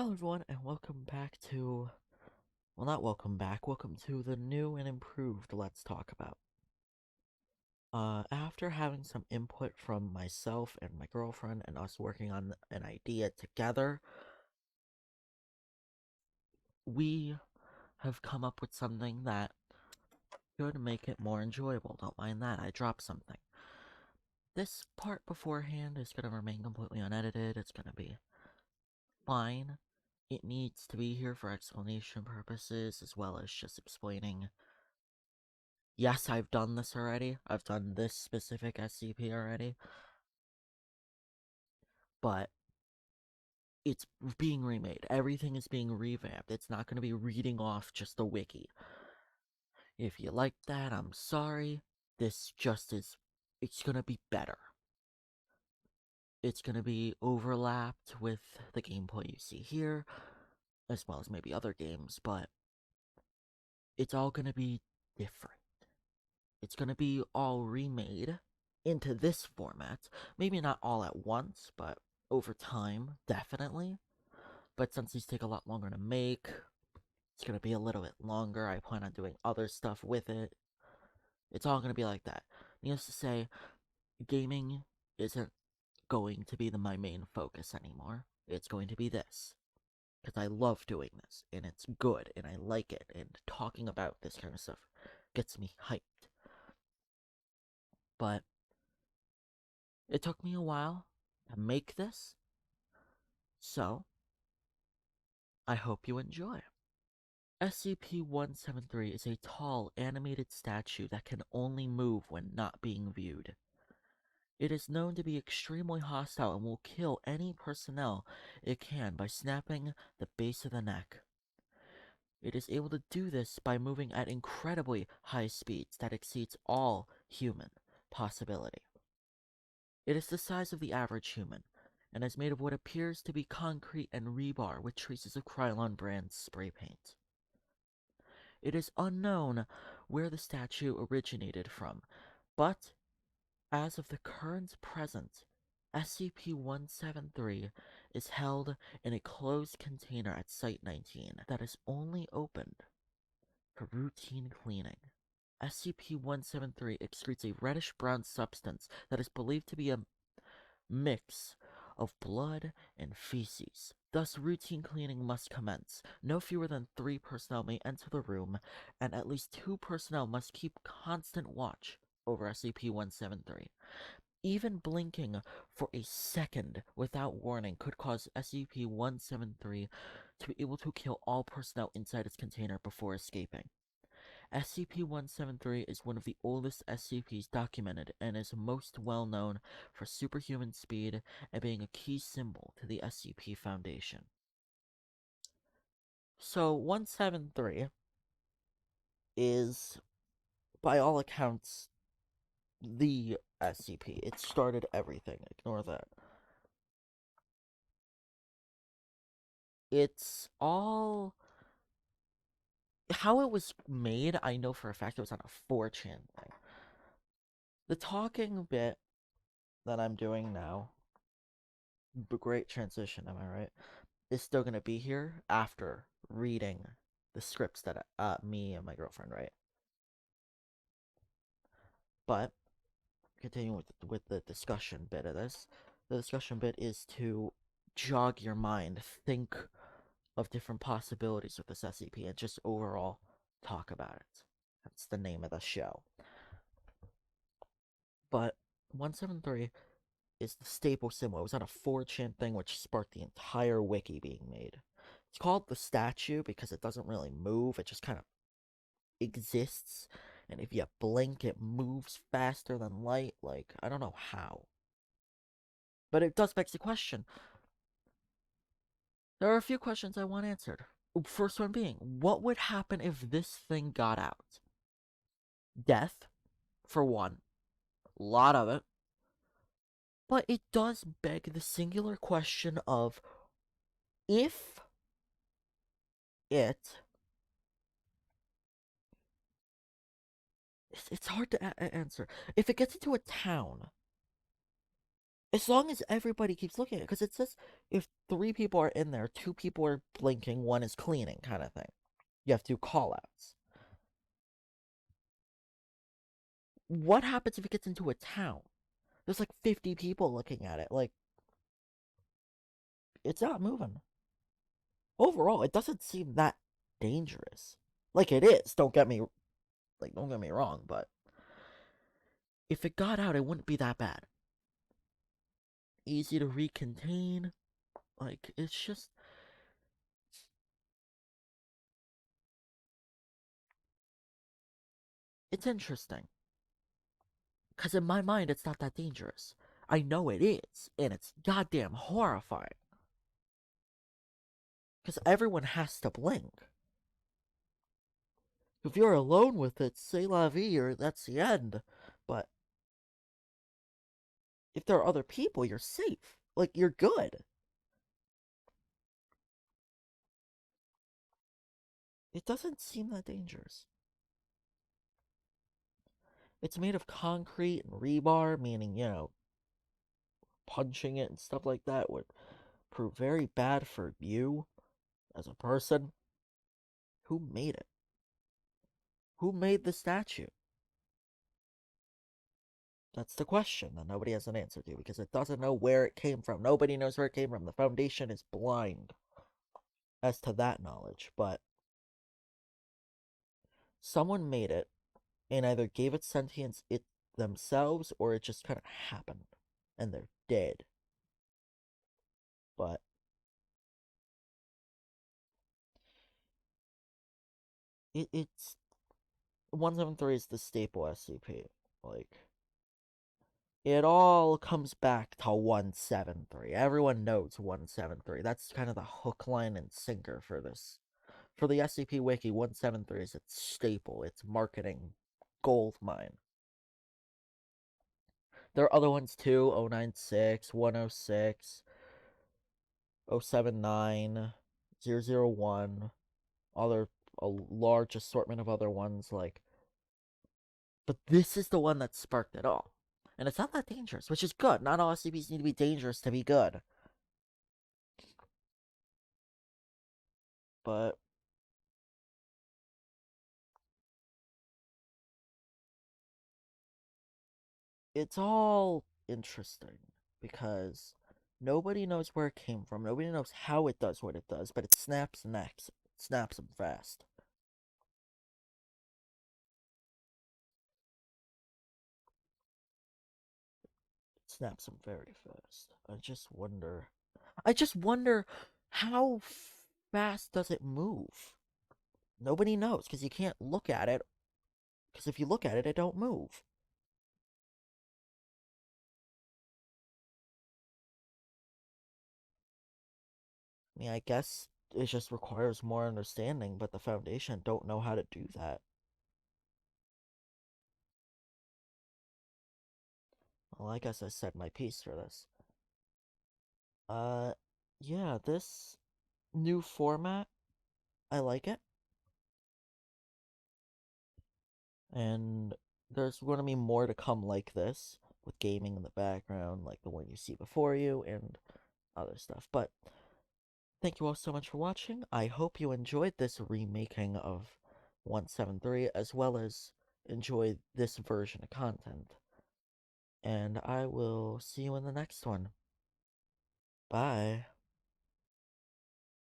Hello everyone, and welcome back to, well, not welcome back, welcome to the new and improved Let's Talk About. After having some input from myself and my girlfriend and us working on an idea together, we have come up with something that could make it more enjoyable. Don't mind that, I dropped something. This part beforehand is going to remain completely unedited, it's going to be fine. It needs to be here for explanation purposes, as well as just explaining. Yes, I've done this already. I've done this specific SCP already. But it's being remade. Everything is being revamped. It's not going to be reading off just the wiki. If you like that, I'm sorry. This just is... It's going to be better. It's going to be overlapped with the gameplay you see here, as well as maybe other games, but it's all going to be different. It's going to be all remade into this format. Maybe not all at once, but over time, definitely. But since these take a lot longer to make, it's going to be a little bit longer. I plan on doing other stuff with it. It's all going to be like that. Needless to say, gaming isn't going to be my main focus anymore. It's going to be this. Because I love doing this, and it's good, and I like it, and talking about this kind of stuff gets me hyped. But it took me a while to make this, so I hope you enjoy. SCP-173 is a tall, animated statue that can only move when not being viewed. It is known to be extremely hostile and will kill any personnel it can by snapping the base of the neck. It is able to do this by moving at incredibly high speeds that exceeds all human possibility. It is the size of the average human, and is made of what appears to be concrete and rebar with traces of Krylon brand spray paint. It is unknown where the statue originated from, but as of the current present, SCP-173 is held in a closed container at Site-19 that is only opened for routine cleaning. SCP-173 excretes a reddish-brown substance that is believed to be a mix of blood and feces. Thus, routine cleaning must commence. No fewer than 3 personnel may enter the room, and at least 2 personnel must keep constant watch over SCP-173. Even blinking for a second without warning could cause SCP-173 to be able to kill all personnel inside its container before escaping. SCP-173 is one of the oldest SCPs documented and is most well known for superhuman speed and being a key symbol to the SCP Foundation. So, 173 is, by all accounts, the SCP. It started everything. Ignore that. It's all... How it was made, I know for a fact it was on a 4chan thing. The talking bit that I'm doing now, great transition, am I right, is still going to be here after reading the scripts that me and my girlfriend write. But, continuing with the discussion bit of this, the discussion bit is to jog your mind, think of different possibilities with this SCP, and just overall talk about it. That's the name of the show. But 173 is the staple symbol. It was on a 4chan thing, which sparked the entire wiki being made. It's called the statue because it doesn't really move. It just kind of exists. And if you blink, it moves faster than light. Like, I don't know how. But it does beg the question. There are a few questions I want answered. First one being, what would happen if this thing got out? Death, for one. A lot of it. But it does beg the singular question of, if it... It's hard to answer. If it gets into a town, As long as everybody keeps looking at it, because it says if 3 people are in there, 2 people are blinking, 1 is cleaning, kind of thing. You have to do call-outs. What happens if it gets into a town? There's like 50 people looking at it. Like, it's not moving. Overall, it doesn't seem that dangerous. Like it is. Don't get me wrong, but if it got out, it wouldn't be that bad. Easy to recontain. Like, it's interesting. Because in my mind, it's not that dangerous. I know it is, and it's goddamn horrifying. Because everyone has to blink. If you're alone with it, c'est la vie, or that's the end. But if there are other people, you're safe. Like, you're good. It doesn't seem that dangerous. It's made of concrete and rebar, meaning, punching it and stuff like that would prove very bad for you as a person. Who made it? Who made the statue? That's the question that nobody has an answer to because it doesn't know where it came from. Nobody knows where it came from. The Foundation is blind as to that knowledge, but someone made it and either gave it sentience it themselves or it just kind of happened and they're dead. But it's 173 is the staple SCP. Like, it all comes back to 173. Everyone knows 173. That's kind of the hook, line, and sinker for this. For the SCP Wiki, 173 is its staple, its marketing gold mine. There are other ones too, 096, 106, 079, 001, a large assortment of other ones, like, but this is the one that sparked it all. And it's not that dangerous, which is good. Not all SCPs need to be dangerous to be good. But it's all interesting because nobody knows where it came from. Nobody knows how it does what it does, but it snaps necks. It snaps them fast. It snaps them very fast. I just wonder how fast does it move? Nobody knows because you can't look at it. Because if you look at it, it don't move. I mean, I guess it just requires more understanding, but the Foundation don't know how to do that. Well, I guess I said my piece for this. Uh, yeah, this new format, I like it. And there's going to be more to come like this, with gaming in the background, like the one you see before you, and other stuff. But thank you all so much for watching. I hope you enjoyed this remaking of 173, as well as enjoy this version of content. And I will see you in the next one. Bye.